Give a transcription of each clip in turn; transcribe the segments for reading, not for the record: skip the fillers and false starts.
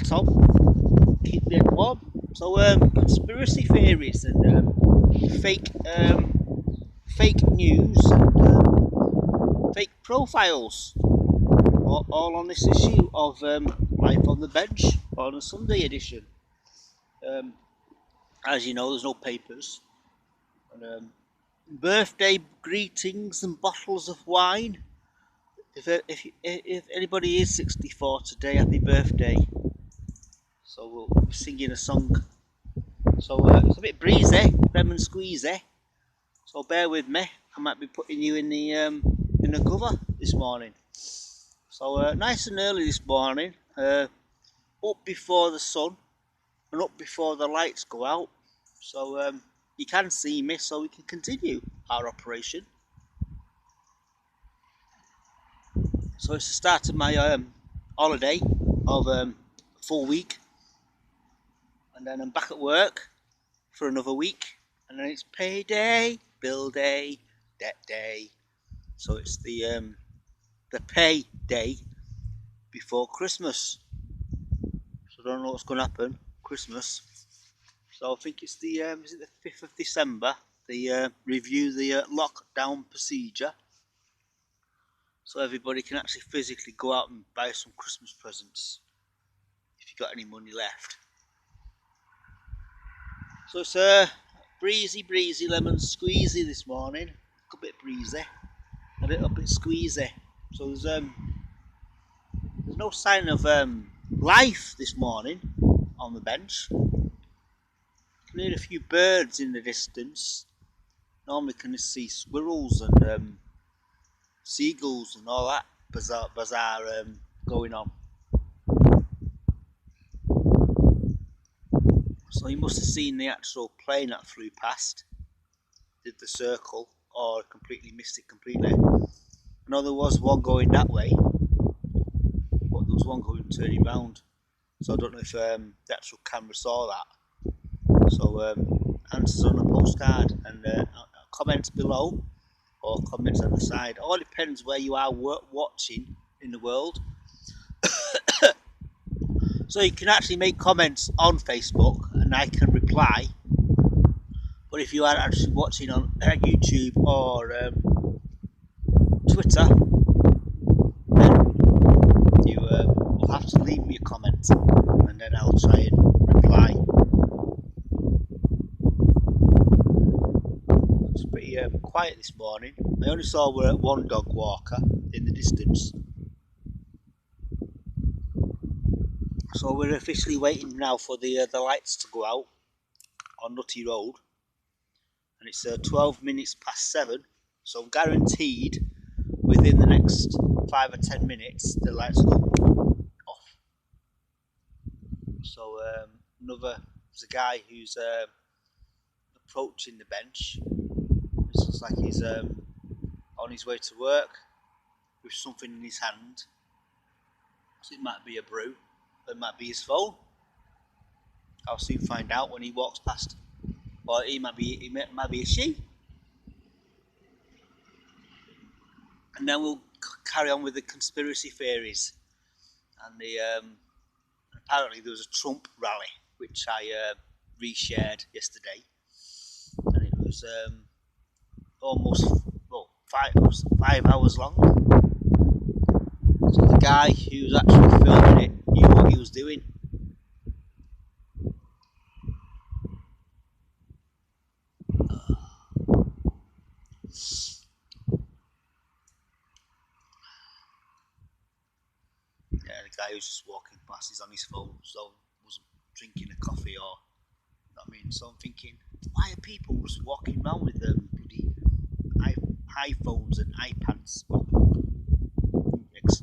hat on, keep me warm. So conspiracy theories and fake news and fake profiles, all on this issue of Life on the Bench on a Sunday edition. As you know, there's no papers. And, birthday greetings and bottles of wine. If anybody is 64 today, happy birthday. So we'll be singing a song. So it's a bit breezy, lemon squeezy. So bear with me. I might be putting you in the cover this morning. So nice and early this morning. Up before the sun and up before the lights go out. So you can see me, so we can continue our operation. So it's the start of my holiday of full week, and then I'm back at work for another week, and then it's payday, bill day, debt day. So it's the pay day before Christmas. So I don't know what's going to happen Christmas. So I think it's the is it the 5th of December? They review the lockdown procedure, so everybody can actually physically go out and buy some Christmas presents if you've got any money left. So it's a breezy lemon squeezy this morning. A bit breezy, a little bit squeezy. So there's no sign of life this morning on the bench. You can hear a few birds in the distance. Normally can see squirrels and seagulls and all that bizarre going on. So you must have seen the actual plane that flew past, did the circle, or completely missed it completely. I know there was one going that way, but there was one going turning round. So I don't know if the actual camera saw that. So answers on a postcard and comments below, or comments at the side. All depends where you are watching in the world. So you can actually make comments on Facebook and I can reply. But if you are actually watching on YouTube or Twitter, then you will have to leave me a comment and then I'll try and reply. It's pretty quiet this morning. I only saw one dog walker in the distance. So we're officially waiting now for the lights to go out on Nutty Road, and it's 12 minutes past 7. So guaranteed within the next 5 or 10 minutes the lights go off. So there's a guy who's approaching the bench. It looks like he's on his way to work with something in his hand. So it might be a brew. It might be his phone. I'll soon find out when he walks past. Or it might be a she. And then we'll carry on with the conspiracy theories. And apparently there was a Trump rally which I reshared yesterday, and it was almost 5 hours long. So the guy who was actually filming it knew what he was doing. Yeah, the guy who's just walking past, he's on his phone, so wasn't drinking a coffee or, you know what I mean? So I'm thinking, why are people just walking around with them bloody iPhones and iPads? Well,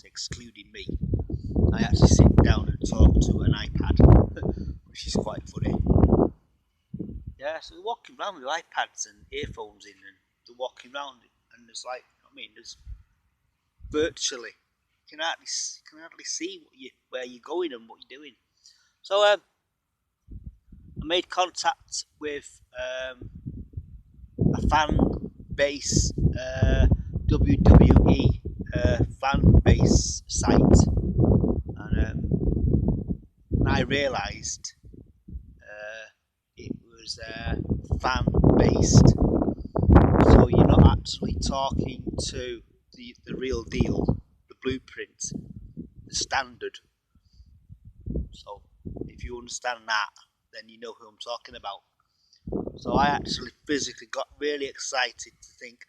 excluding me. I actually sit down and talk to an iPad, which is quite funny. Yeah, so they're walking around with iPads and earphones in, and they're walking around, and there's like, I mean, there's virtually, you can hardly see where you're going and what you're doing. So I made contact with a fan base, WWE fan base site, and I realised it was fan based, so you're not actually talking to the real deal, the blueprint, the standard. So if you understand that, then you know who I'm talking about. So I actually physically got really excited to think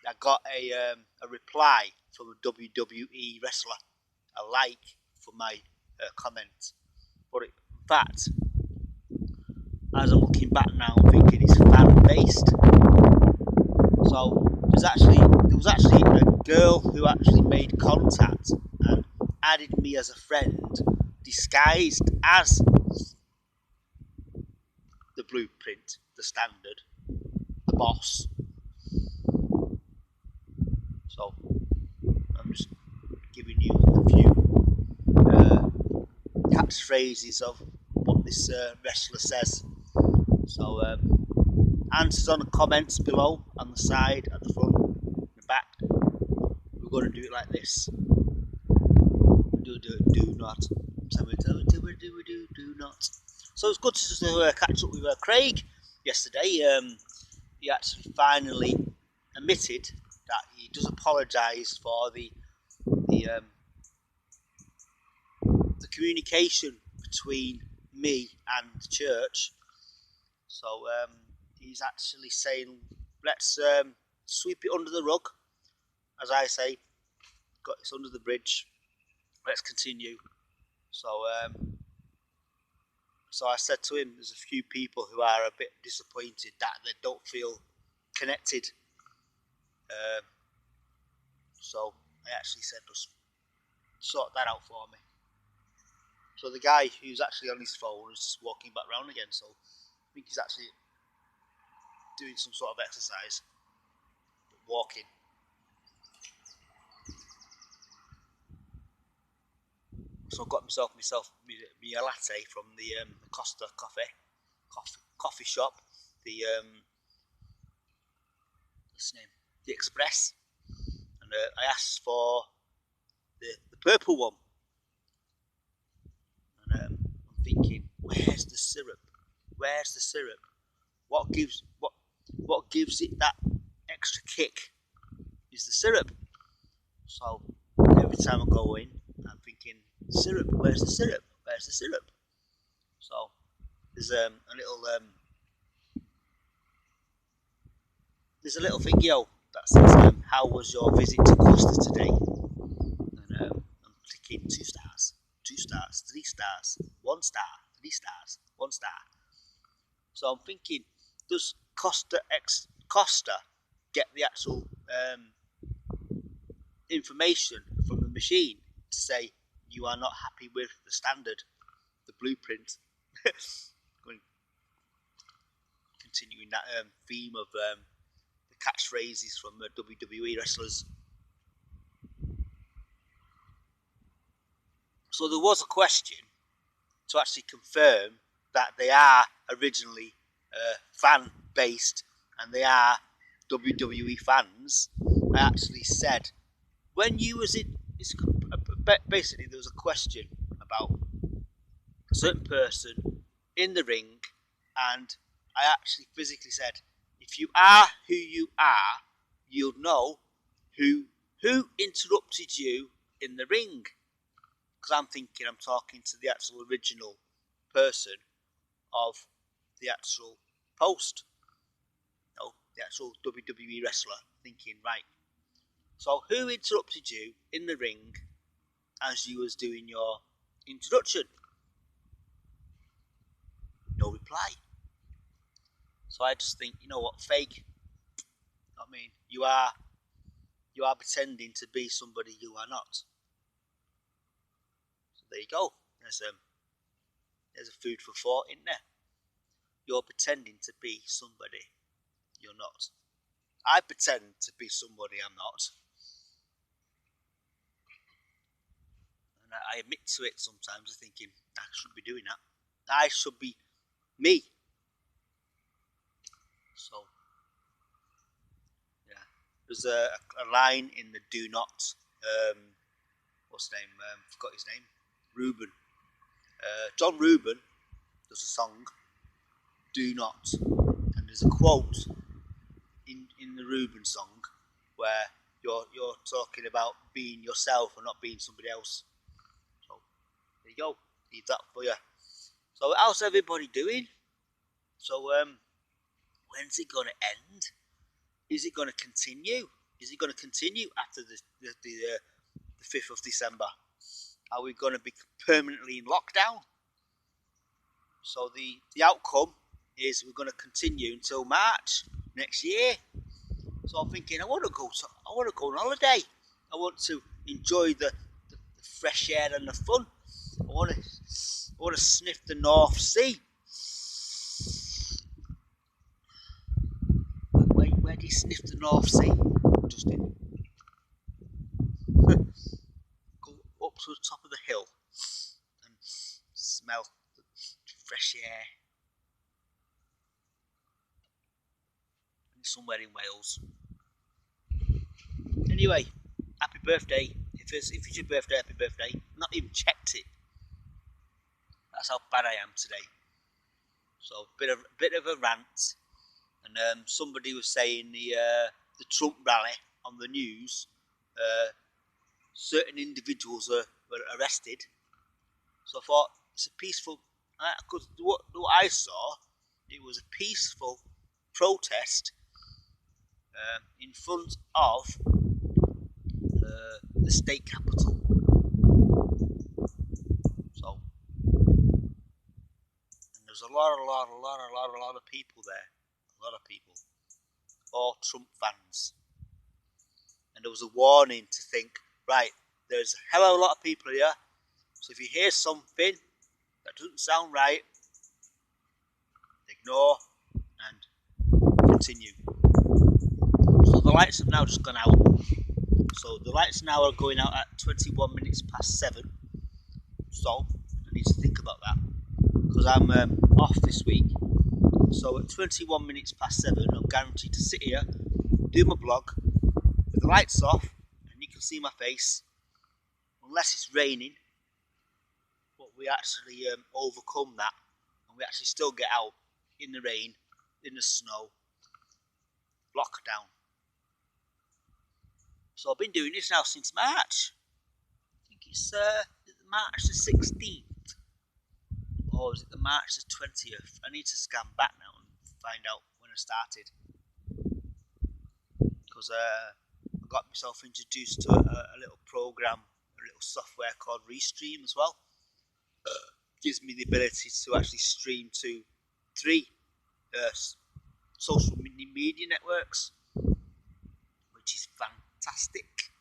I got a reply from a WWE wrestler, a like for my comment. But in fact, as I'm looking back now, I'm thinking it's fan based. So there was actually a girl who actually made contact and added me as a friend, disguised as the blueprint, the standard, the boss. So I'm just giving you a few catchphrases of what this wrestler says. So answers on the comments below, on the side, at the front, the back. We're going to do it like this. Do not. Do not. So it's good to catch up with Craig yesterday. He actually finally admitted that he does apologise for the communication between me and the church. So he's actually saying, let's sweep it under the rug, as I say. Got this under the bridge. Let's continue. So so I said to him, there's a few people who are a bit disappointed that they don't feel connected. So I actually said, just sort that out for me. So the guy who's actually on his phone is just walking back round again. So I think he's actually doing some sort of exercise, walking. So I got myself me a latte from the Costa coffee shop, the what's the name, the Express, and I asked for the purple one, and I'm thinking, where's the syrup? Where's the syrup? What gives it that extra kick is the syrup. So every time I go in, I'm thinking, syrup. Where's the syrup? Where's the syrup? So there's a little video that says, how was your visit to Costa today? And I'm clicking 2 stars, 2 stars, 3 stars, 1 star, 3 stars, 1 star. So I'm thinking, does Costa get the actual information from the machine to say you are not happy with the standard, the blueprint? Continuing that theme of the catchphrases from WWE wrestlers. So there was a question to actually confirm that they are originally fan based and they are WWE fans. I actually said, when you was in, basically there was a question about a certain person in the ring, and I actually physically said, if you are who you are, you'll know who interrupted you in the ring. Because I'm thinking I'm talking to the actual original person of the actual post, the actual WWE wrestler. Thinking, right, so who interrupted you in the ring as you was doing your introduction? No reply. So I just think, you know what, fake. I mean, you are pretending to be somebody you are not. So there you go. There's a food for thought in there. You're pretending to be somebody you're not. I pretend to be somebody I'm not. And I admit to it sometimes, thinking, I should be doing that. I should be me. So, yeah. There's a line in the Do Not, what's his name? Forgot his name. Ruben. John Reuben does a song, Do Not, and there's a quote in the Reuben song where you're talking about being yourself and not being somebody else. So there you go, leave that for you. So how's everybody doing? So when's it gonna end? Is it gonna continue? Is it gonna continue after the 5th of December? Are we gonna be permanently in lockdown? So the outcome is we're gonna continue until March next year. So I'm thinking I want to go on holiday. I want to enjoy the fresh air and the fun. I want to sniff the North Sea. Where do you sniff the North Sea, Justin? Go up to the top of the hill and smell the fresh air. Somewhere in Wales. Anyway, happy birthday. If it's your birthday, happy birthday. Not even checked it. That's how bad I am today. So bit of a rant. And somebody was saying the Trump rally on the news, certain individuals were arrested. So I thought it's a peaceful, because what I saw, it was a peaceful protest in front of the state capital. So, and there's a lot of people there. A lot of people, all Trump fans. And there was a warning to think, right, there's a hell of a lot of people here. So if you hear something that doesn't sound right, ignore and continue. So the lights have now just gone out. So the lights now are going out at 21 minutes past 7. So I need to think about that because I'm off this week. So at 21 minutes past 7, I'm guaranteed to sit here, do my blog with the lights off, and you can see my face, unless it's raining. But we actually overcome that, and we actually still get out in the rain, in the snow, lockdown. So I've been doing this now since March. I think it's March the 16th. Or is it the March the 20th? I need to scan back now and find out when I started. Because I got myself introduced to a little program, a little software called Restream as well. Gives me the ability to actually stream to 3 social media networks, which is fantastic.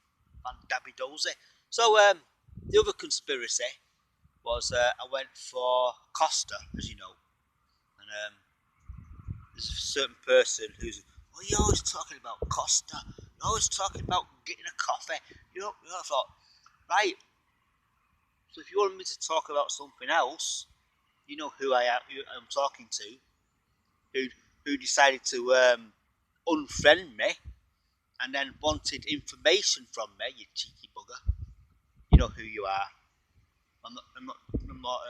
Fandabidozy. So the other conspiracy was I went for Costa, as you know, and there's a certain person who's, well, you're always talking about Costa, you're always talking about getting a coffee, I thought, right, so if you want me to talk about something else, you know who I'm talking to, who decided to unfriend me, and then wanted information from me, you cheeky bugger, you know who you are. I'm not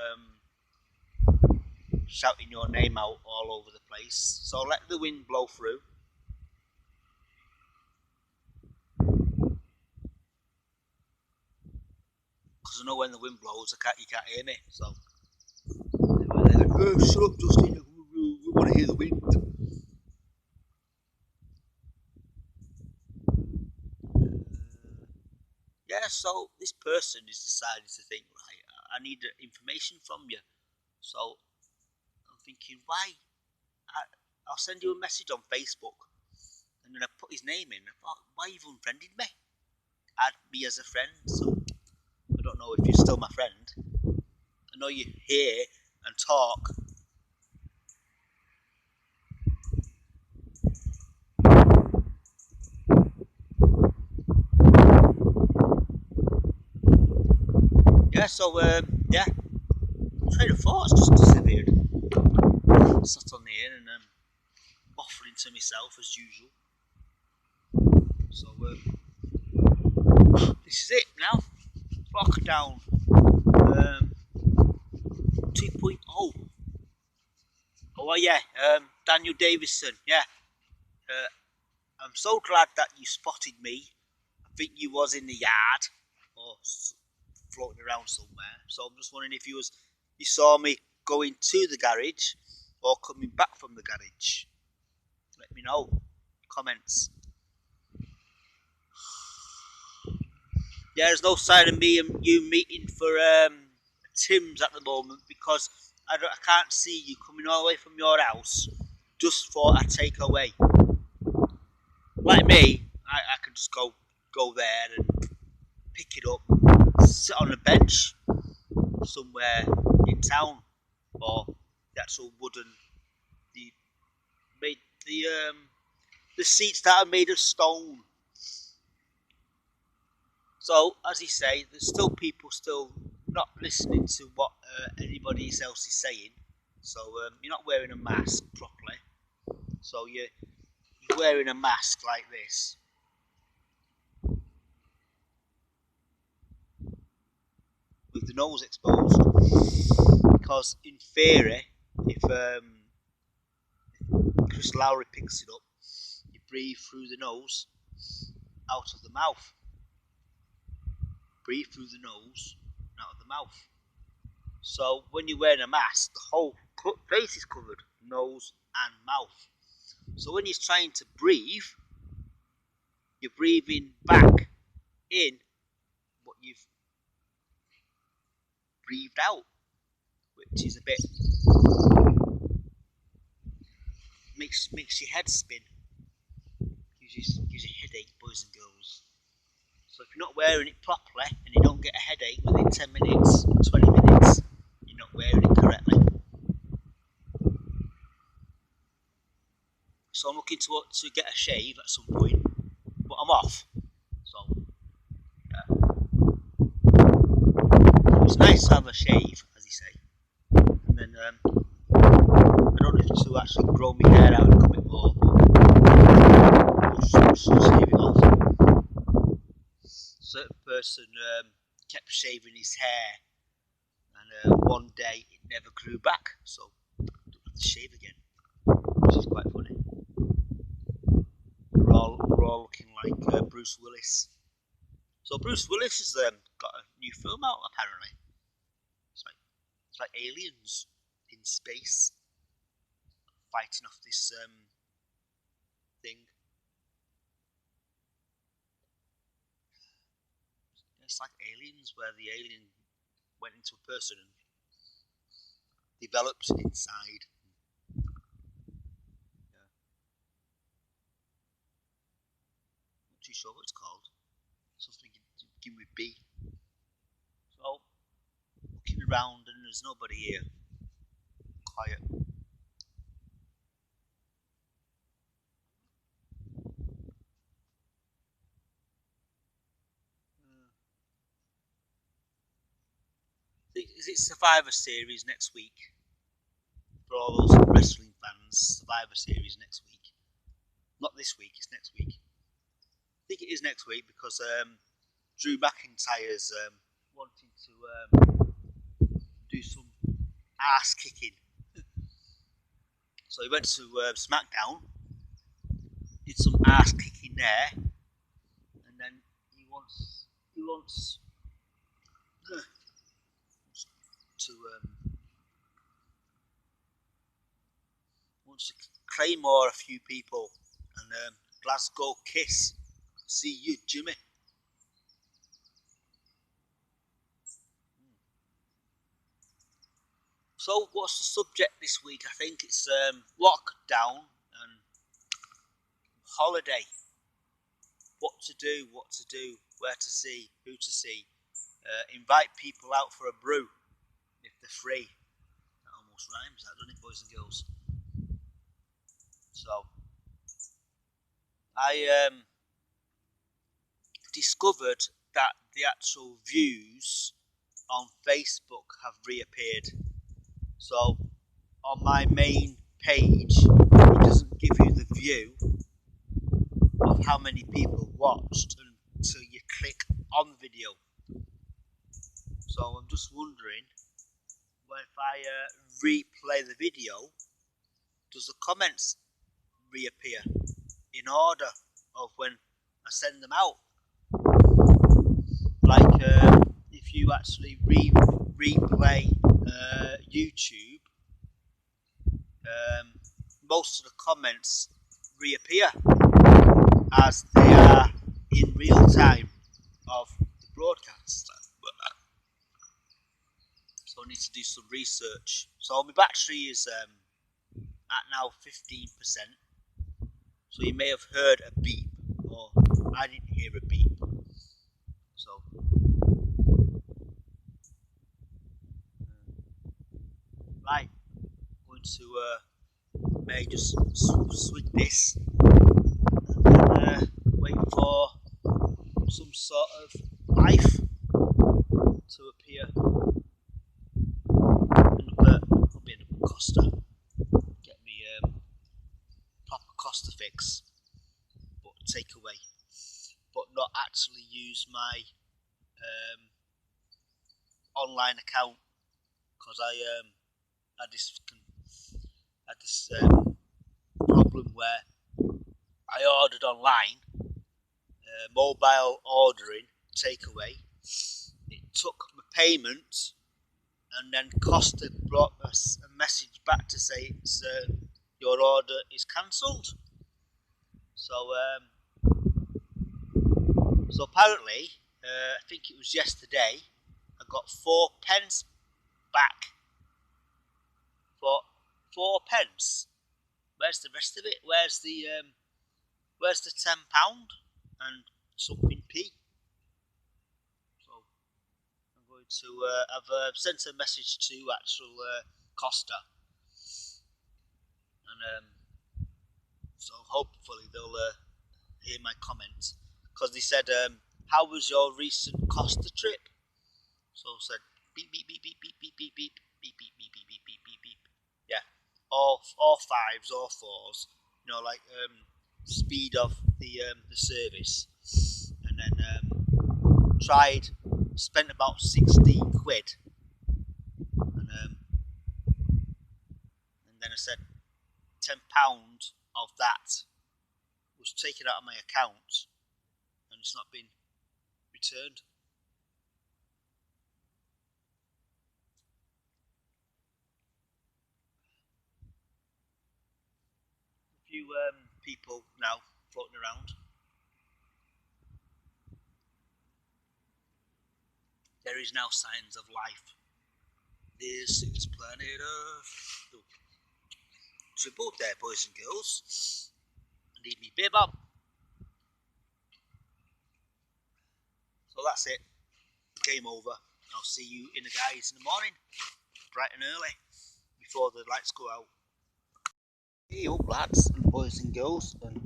shouting your name out all over the place. So let the wind blow through. Because I know when the wind blows, you can't hear me. So they're like, oh, shut up, Justin. We want to hear the wind. Yeah, so this person has decided to think, right, I need information from you. So I'm thinking, why? I'll send you a message on Facebook. And then I put his name in. I thought, why you've unfriended me? Add me as a friend. So I don't know if you're still my friend. I know you're here and talk. Yeah, so yeah, train of thought's just disappeared. Sat on the air and waffling to myself as usual. So this is it now. Lockdown. Oh yeah, Daniel Davison. Yeah, I'm so glad that you spotted me. I think you was in the yard or floating around somewhere. So I'm just wondering if you saw me going to the garage or coming back from the garage. Let me know. Comments. Yeah, there's no sign of me and you meeting for Tim's at the moment because I can't see you coming all the way from your house just for a takeaway. Like me, I could just go there and pick it up, sit on a bench somewhere in town, or the actual wooden the made the seats that are made of stone. So, as you say, there's still people still not listening to what anybody else is saying. So you're not wearing a mask properly. So you're wearing a mask like this. With the nose exposed. Because in theory, if Chris Lowry picks it up, you breathe through the nose, out of the mouth. Breathe through the nose, out of the mouth. So when you're wearing a mask, the whole face is covered, nose and mouth. So when you're trying to breathe, you're breathing back in what you've breathed out, which is a bit makes your head spin, gives you a headache, boys and girls. So if you're not wearing it properly and you don't get a headache within 10 minutes, 20 minutes, you're not wearing it correctly. So I'm looking to get a shave at some point, but I'm off. So yeah. It's nice to have a shave, as you say. And then I don't have to actually grow my hair out a bit more, but just shave it off. A certain person kept shaving his hair, and one day it never grew back, so I don't have to shave again, which is quite funny. We're all looking like Bruce Willis. So Bruce Willis has got a new film out apparently. It's like aliens in space fighting off this thing. It's like aliens, where the alien went into a person and developed inside. Yeah. Not too sure what it's called. Something begin with B. So looking around and there's nobody here. Quiet. Is it Survivor Series next week? For all those wrestling fans, Survivor Series next week. Not this week, it's next week. I think it is next week because Drew McIntyre's wanting to do some ass kicking. So he went to SmackDown, did some ass kicking there, and then he wants to wants to claymore a few people and Glasgow kiss. See you, Jimmy. So, what's the subject this week? I think it's lockdown and holiday. What to do, where to see, who to see. Invite people out for a brew if they're free. That almost rhymes, that, doesn't it, boys and girls? So, I discovered that the actual views on Facebook have reappeared. So, on my main page, it doesn't give you the view of how many people watched until you click on the video. So I'm just wondering if I replay the video, does the comments reappear in order of when I send them out? Like if you actually replay YouTube, most of the comments reappear as they are in real time of the broadcast. So I need to do some research. So my battery is at now 15%. So you may have heard a beep, or I didn't hear a beep. So right, I'm going to may just switch this and then wait for some sort of life to appear. I'll be in a Costa. Get me proper Costa fix, but take away, but not actually use my online account, because I had this problem where I ordered online, mobile ordering takeaway. It took my payment, and then Costa brought us a message back to say your order is cancelled. So apparently, I think it was yesterday, I got 4p back for 4p. Where's the rest of it? Where's the £10 and something p? So I'm going to I've sent a message to actual Costa, and so hopefully they'll hear my comment, because they said, how was your recent Costa trip? So I said beep beep beep beep beep beep beep beep beep beep beep beep beep beep beep. Yeah, all fives, all fours. You know, like speed of the service, and then spent about 16 quid, and then I said £10 of that was taken out of my account, and it's not been returned. A few people now floating around. There is now signs of life. This is planet Earth. Triple there, boys and girls. Need me bib up. So that's it. Game over. I'll see you in the guys in the morning, bright and early, before the lights go out. Hey up, lads and boys and girls, and